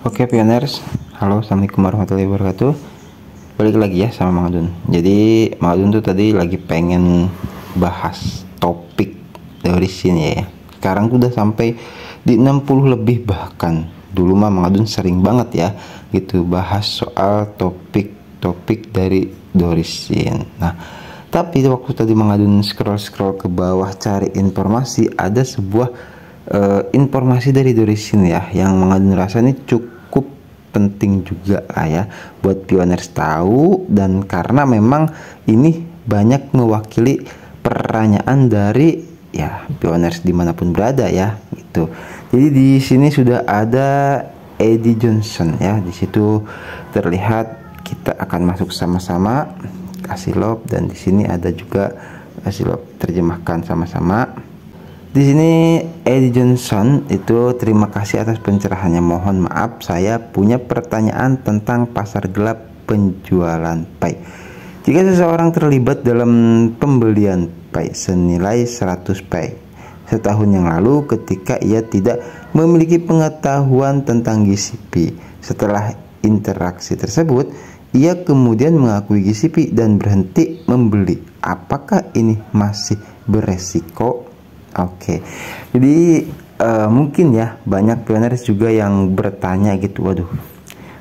Oke pioners, halo, assalamualaikum warahmatullahi wabarakatuh. Balik lagi ya sama Mang Adun. Jadi Mang Adun tuh tadi lagi pengen bahas topik dari sini ya. Sekarang tuh udah sampai di 60 lebih bahkan. Dulu mah Mang Adun sering banget ya gitu bahas soal topik-topik dari Dorisin. Nah, tapi waktu tadi Mang Adun scroll ke bawah cari informasi, ada sebuah informasi dari Dorisin ya yang Mang Adun rasa ini cukup penting juga lah ya buat pioners tahu, dan karena memang ini banyak mewakili pertanyaan dari ya pioners dimanapun berada ya gitu. Jadi di sini sudah ada Eddie Johnson ya, di situ terlihat kita akan masuk sama-sama, kasih love, dan di sini ada juga kasih love, terjemahkan sama-sama. Di sini Eddie Johnson itu terima kasih atas pencerahannya. Mohon maaf, saya punya pertanyaan tentang pasar gelap penjualan pai. Jika seseorang terlibat dalam pembelian pai senilai 100 pai setahun yang lalu ketika ia tidak memiliki pengetahuan tentang GCP, setelah interaksi tersebut ia kemudian mengakui GCP dan berhenti membeli, apakah ini masih beresiko? Oke, jadi mungkin ya banyak pioners juga yang bertanya gitu, waduh,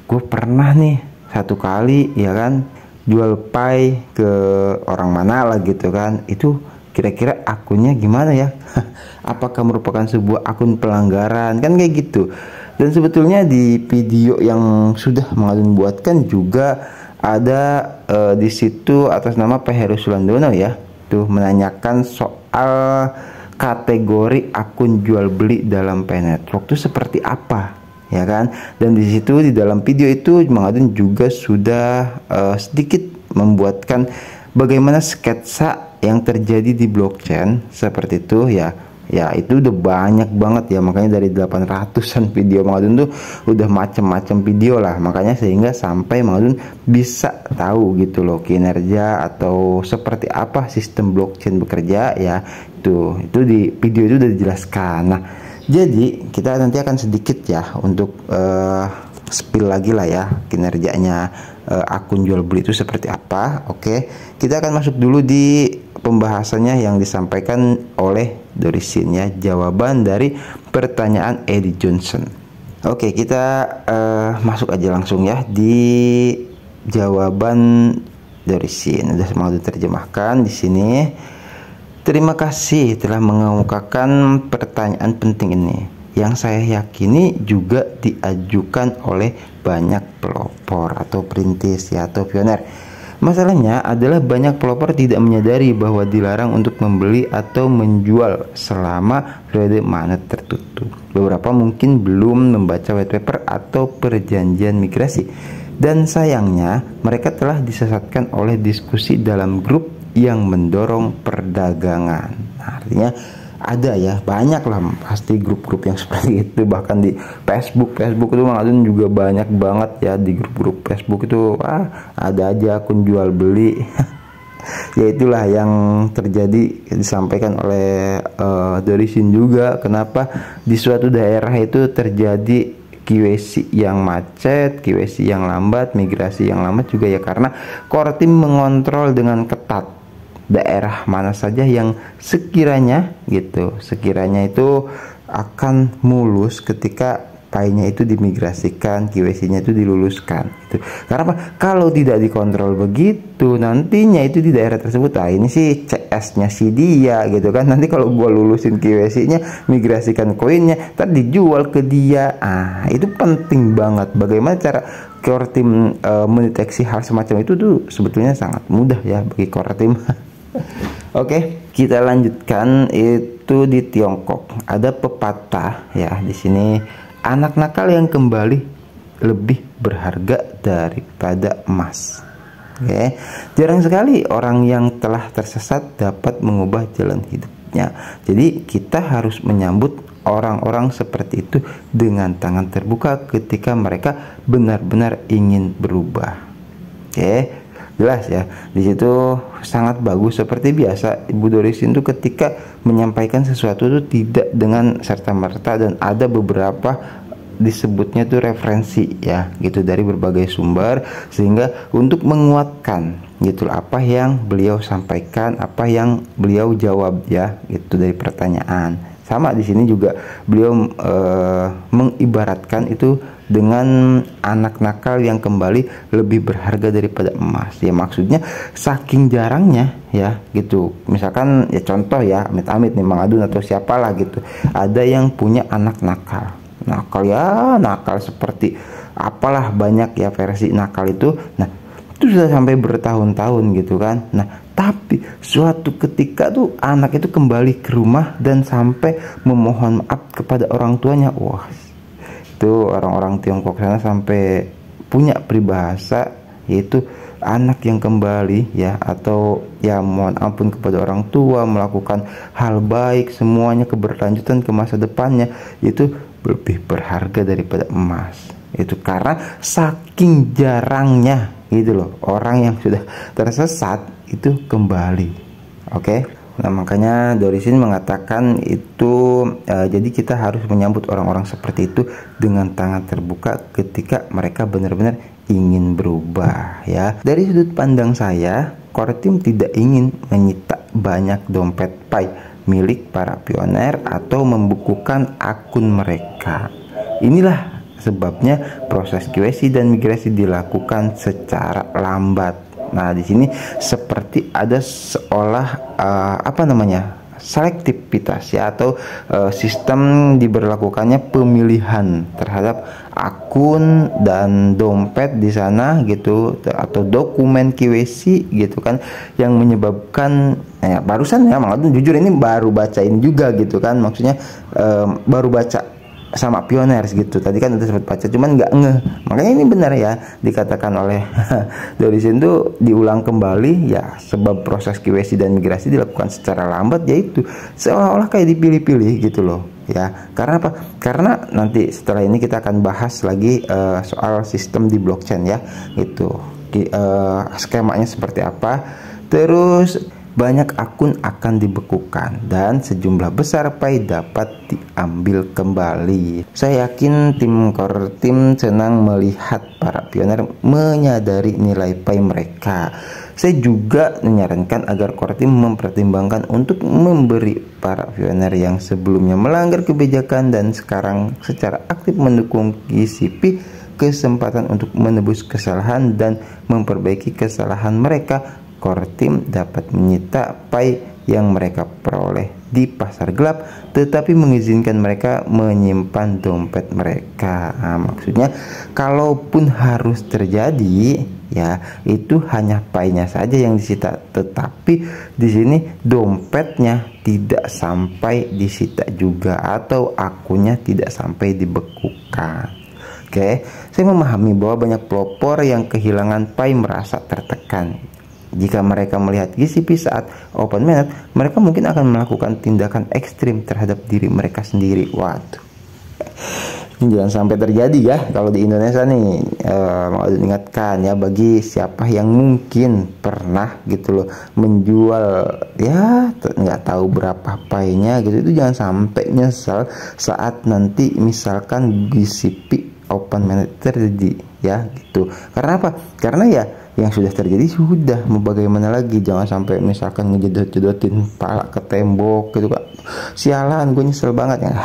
gue pernah nih satu kali ya kan jual pai ke orang mana lah gitu kan, itu kira-kira akunnya gimana ya? Apakah merupakan sebuah akun pelanggaran kan kayak gitu? Dan sebetulnya di video yang sudah Mang Adun buatkan juga ada di situ atas nama Pak Heru Sulandono ya, tuh menanyakan soal kategori akun jual beli dalam Pai Network itu seperti apa ya kan. Dan di situ di dalam video itu Mang Adun juga sudah sedikit membuatkan bagaimana sketsa yang terjadi di blockchain seperti itu ya. Ya itu udah banyak banget ya, makanya dari 800-an video Mang Adun tuh udah macam-macam video lah, makanya sehingga sampai Mang Adun bisa tahu gitu loh kinerja atau seperti apa sistem blockchain bekerja ya. Itu di video itu udah dijelaskan. Nah, jadi kita nanti akan sedikit ya untuk spill lagi lah ya kinerjanya akun jual beli itu seperti apa. Oke, kita akan masuk dulu di pembahasannya yang disampaikan oleh Dorisin ya, jawaban dari pertanyaan Eddie Johnson. Oke, kita masuk aja langsung ya di jawaban Dorisin. Udah mau diterjemahkan di sini. Terima kasih telah mengemukakan pertanyaan penting ini, yang saya yakini juga diajukan oleh banyak pelopor atau perintis ya, atau pioner. Masalahnya adalah banyak pelopor tidak menyadari bahwa dilarang untuk membeli atau menjual selama periode manet tertutup. Beberapa mungkin belum membaca white paper atau perjanjian migrasi, dan sayangnya mereka telah disesatkan oleh diskusi dalam grup yang mendorong perdagangan. Nah, artinya ada ya, banyak lah pasti grup-grup yang seperti itu. Bahkan di Facebook itu Mang Adun juga banyak banget ya, di grup-grup Facebook itu ada aja akun jual beli. Ya itulah yang terjadi, disampaikan oleh Dorisin juga, kenapa di suatu daerah itu terjadi KYC yang macet, KYC yang lambat, migrasi yang lambat juga ya, karena core team mengontrol dengan ketat daerah mana saja yang sekiranya itu akan mulus ketika painya itu dimigrasikan, KYC-nya itu diluluskan gitu. Karena apa? Kalau tidak dikontrol begitu, nantinya itu di daerah tersebut, ini sih CS-nya si dia gitu kan. Nanti kalau gua lulusin KYC-nya, migrasikan koinnya, tadi dijual ke dia. Itu penting banget. Bagaimana cara core team mendeteksi hal semacam itu tuh sebetulnya sangat mudah ya bagi core team. Oke, kita lanjutkan. Itu di Tiongkok ada pepatah ya, di sini anak nakal yang kembali lebih berharga daripada emas. Oke, jarang sekali orang yang telah tersesat dapat mengubah jalan hidupnya. Jadi kita harus menyambut orang-orang seperti itu dengan tangan terbuka ketika mereka benar-benar ingin berubah. Oke, jelas ya, di situ sangat bagus. Seperti biasa Ibu Dorisin itu ketika menyampaikan sesuatu itu tidak dengan serta-merta, dan ada beberapa disebutnya tuh referensi ya gitu dari berbagai sumber, sehingga untuk menguatkan gitu apa yang beliau sampaikan, apa yang beliau jawab ya gitu dari pertanyaan. Sama di sini juga beliau mengibaratkan itu dengan anak nakal yang kembali lebih berharga daripada emas. Ya maksudnya saking jarangnya ya gitu. Misalkan ya contoh ya, amit-amit nih Mang Adun atau siapalah gitu, ada yang punya anak nakal. Nakal ya nakal seperti apalah, banyak ya versi nakal itu. Nah, itu sudah sampai bertahun-tahun gitu kan. Nah, tapi suatu ketika tuh anak itu kembali ke rumah dan sampai memohon maaf kepada orang tuanya. Wah, itu orang-orang Tiongkok sana sampai punya peribahasa, yaitu anak yang kembali ya, atau ya mohon ampun kepada orang tua, melakukan hal baik, semuanya keberlanjutan ke masa depannya, itu lebih berharga daripada emas. Itu karena saking jarangnya gitu loh orang yang sudah tersesat itu kembali. Oke. Nah, makanya Dorisin mengatakan itu jadi kita harus menyambut orang-orang seperti itu dengan tangan terbuka ketika mereka benar-benar ingin berubah ya. Dari sudut pandang saya, core team tidak ingin menyita banyak dompet Pi milik para pioner atau membukukan akun mereka. Inilah sebabnya proses KYC dan migrasi dilakukan secara lambat. Nah, di sini seperti ada seolah selektivitas ya, atau sistem diberlakukannya pemilihan terhadap akun dan dompet di sana gitu, atau dokumen KYC gitu kan, yang menyebabkan barusan ya Mang Adun jujur ini baru bacain juga gitu kan, maksudnya baru baca sama pioners gitu. Tadi kan udah sempat baca cuman nggak ngeh. Makanya ini benar ya dikatakan oleh Dorisin itu diulang kembali ya, sebab proses KYC dan migrasi dilakukan secara lambat, yaitu seolah-olah kayak dipilih-pilih gitu loh ya. Karena apa? Karena nanti setelah ini kita akan bahas lagi soal sistem di blockchain ya gitu, skemanya seperti apa. Terus banyak akun akan dibekukan dan sejumlah besar Pi dapat diambil kembali. Saya yakin tim core team senang melihat para pioner menyadari nilai Pi mereka. Saya juga menyarankan agar core team mempertimbangkan untuk memberi para pioner yang sebelumnya melanggar kebijakan dan sekarang secara aktif mendukung GCP kesempatan untuk menebus kesalahan dan memperbaiki kesalahan mereka. Core team dapat menyita Pi yang mereka peroleh di pasar gelap, tetapi mengizinkan mereka menyimpan dompet mereka. Nah, maksudnya kalaupun harus terjadi ya, itu hanya Pi-nya saja yang disita, tetapi di sini dompetnya tidak sampai disita juga, atau akunnya tidak sampai dibekukan. Oke, saya memahami bahwa banyak pelopor yang kehilangan Pi merasa tertekan. Jika mereka melihat GCP saat open mainnet, mereka mungkin akan melakukan tindakan ekstrim terhadap diri mereka sendiri. Waduh, ini jangan sampai terjadi ya kalau di Indonesia nih. Mau diingatkan ya, bagi siapa yang mungkin pernah gitu loh menjual ya nggak tahu berapa Pi-nya gitu, itu jangan sampai nyesal saat nanti misalkan GCP open mainnet terjadi ya gitu. Karena apa? Karena ya yang sudah terjadi sudah, mau bagaimana lagi. Jangan sampai misalkan ngejedot-jedotin pala ke tembok gitu kak, sialan gue nyesel banget ya.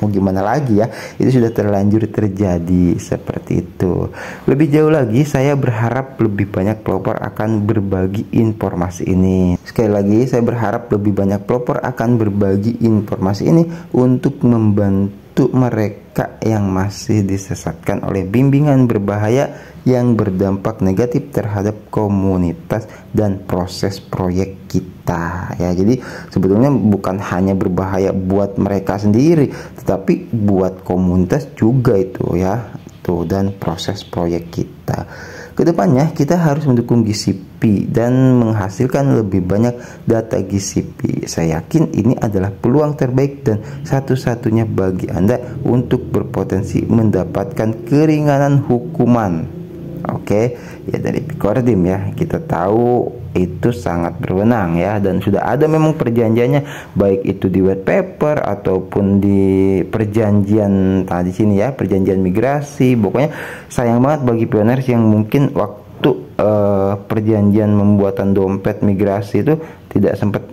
Mau gimana lagi ya, itu sudah terlanjur terjadi seperti itu. Lebih jauh lagi, saya berharap lebih banyak pelopor akan berbagi informasi ini. Sekali lagi, saya berharap lebih banyak pelopor akan berbagi informasi ini untuk membantu mereka yang masih disesatkan oleh bimbingan berbahaya yang berdampak negatif terhadap komunitas dan proses proyek kita ya. Jadi sebetulnya bukan hanya berbahaya buat mereka sendiri, tetapi buat komunitas juga itu ya, tuh, dan proses proyek kita. Kedepannya kita harus mendukung GCP dan menghasilkan lebih banyak data GCP. Saya yakin ini adalah peluang terbaik dan satu-satunya bagi Anda untuk berpotensi mendapatkan keringanan hukuman Oke, ya dari Picordim ya, kita tahu itu sangat berwenang ya, dan sudah ada memang perjanjiannya, baik itu di white paper ataupun di perjanjian di sini ya, perjanjian migrasi. Pokoknya sayang banget bagi pioners yang mungkin waktu perjanjian pembuatan dompet migrasi itu tidak sempat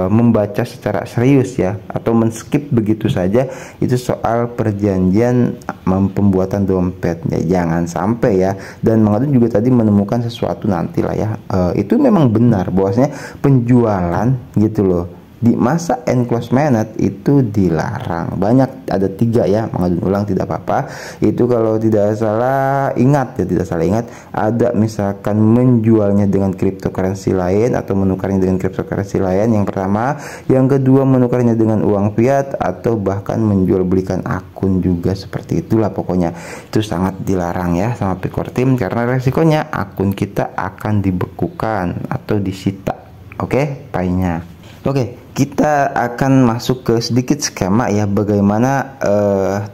membaca secara serius ya, atau men-skip begitu saja itu soal perjanjian pembuatan dompet ya. Jangan sampai ya. Dan Mang Adun juga tadi menemukan sesuatu nantilah ya, itu memang benar bahwasanya penjualan gitu loh di masa enclosement itu dilarang. Banyak, ada 3 ya, Mang Adun ulang tidak apa-apa. Itu kalau tidak salah ingat ya, tidak salah ingat, ada misalkan menjualnya dengan cryptocurrency lain atau menukarnya dengan cryptocurrency lain, yang pertama. Yang kedua, menukarnya dengan uang fiat, atau bahkan menjual belikan akun juga, seperti itulah pokoknya. Itu sangat dilarang ya sama Picordim, karena resikonya akun kita akan dibekukan atau disita. Oke, paynya. Oke, kita akan masuk ke sedikit skema ya, bagaimana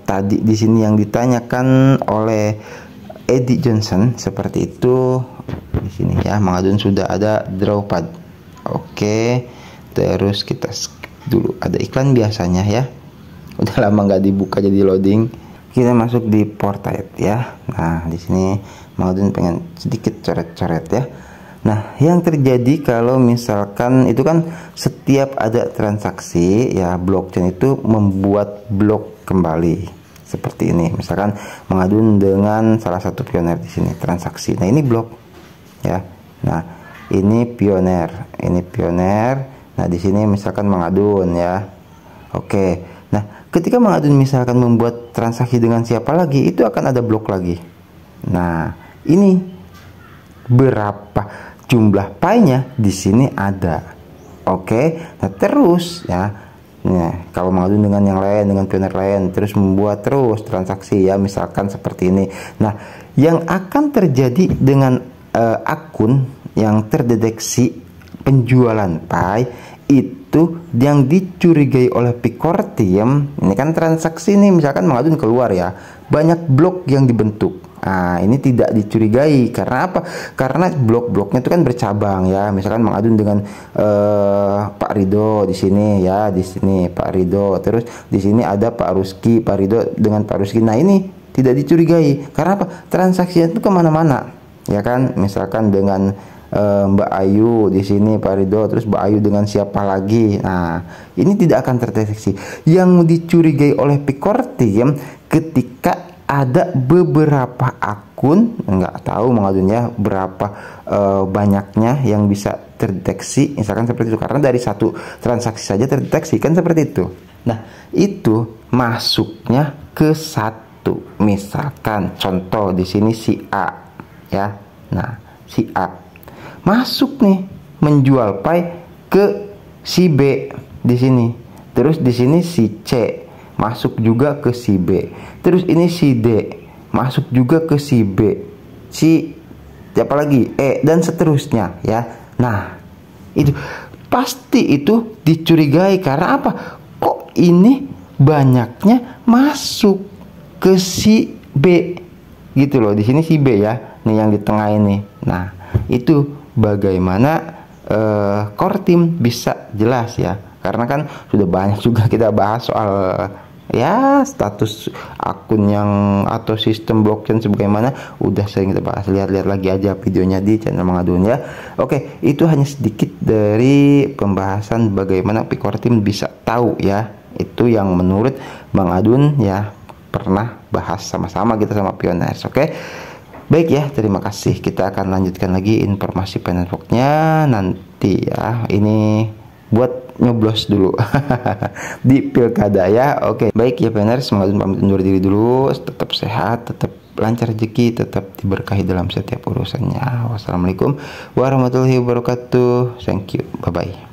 tadi di sini yang ditanyakan oleh Eddie Johnson seperti itu. Di sini ya, Mang Adun sudah ada drawpad. Oke, terus kita skip dulu, ada iklan biasanya ya. Udah lama nggak dibuka jadi loading. Kita masuk di portrait ya. Nah, di sini Mang Adun pengen sedikit coret-coret ya. Nah, yang terjadi kalau misalkan itu kan setiap ada transaksi ya, blockchain itu membuat blok kembali seperti ini. Misalkan Mang Adun dengan salah satu pioner di sini transaksi. Nah, ini blok ya. Nah, ini pioner, ini pioner. Nah, di sini misalkan Mang Adun ya. Oke. Nah, ketika Mang Adun misalkan membuat transaksi dengan siapa lagi, itu akan ada blok lagi. Nah, ini berapa jumlah pie-nya di sini ada. Oke. Nah, terus ya. Nah, kalau Mang Adun dengan yang lain, dengan pioner lain, terus membuat terus transaksi ya, misalkan seperti ini. Nah, yang akan terjadi dengan akun yang terdeteksi penjualan pie itu yang dicurigai oleh Picordim, ini kan transaksi nih, misalkan Mang Adun keluar ya, banyak blok yang dibentuk. Nah, ini tidak dicurigai karena apa? Karena blok-bloknya itu kan bercabang ya. Misalkan Mang Adun dengan Pak Ridho di sini ya, di sini Pak Ridho, terus di sini ada Pak Rusky, Pak Ridho dengan Pak Rusky. Nah, ini tidak dicurigai karena apa? Transaksinya itu kemana-mana, ya kan? Misalkan dengan Mbak Ayu di sini Pak Ridho, terus Mbak Ayu dengan siapa lagi. Nah, ini tidak akan terdeteksi. Yang dicurigai oleh Picordim ketika ada beberapa akun, nggak tahu Mang Adun ya berapa banyaknya yang bisa terdeteksi, misalkan seperti itu, karena dari satu transaksi saja terdeteksi kan seperti itu. Nah, itu masuknya ke satu, misalkan contoh di sini si A ya. Nah, si A masuk nih menjual pie ke si B di sini, terus di sini si C masuk juga ke si B, terus ini si D masuk juga ke si B, si siapa lagi E, dan seterusnya ya. Nah, itu pasti itu dicurigai karena apa? Kok ini banyaknya masuk ke si B gitu loh. Di sini si B ya, nih yang di tengah ini. Nah, itu bagaimana core team bisa jelas ya, karena kan sudah banyak juga kita bahas soal ya status akun yang atau sistem blockchain sebagaimana, udah sering kita bahas. Lihat-lihat lagi aja videonya di channel Mang Adun ya. Oke, itu hanya sedikit dari pembahasan bagaimana Picordim bisa tahu ya. Itu yang menurut Mang Adun ya pernah bahas sama-sama kita sama pioners. Oke. Baik ya, terima kasih. Kita akan lanjutkan lagi informasi penetworknya nanti ya. Ini buat nyoblos dulu di pilkada ya. Oke, baik ya pioners, Mang Adun pamit undur diri dulu. Tetap sehat, tetap lancar rezeki, tetap diberkahi dalam setiap urusannya. Wassalamualaikum warahmatullahi wabarakatuh. Thank you, bye bye.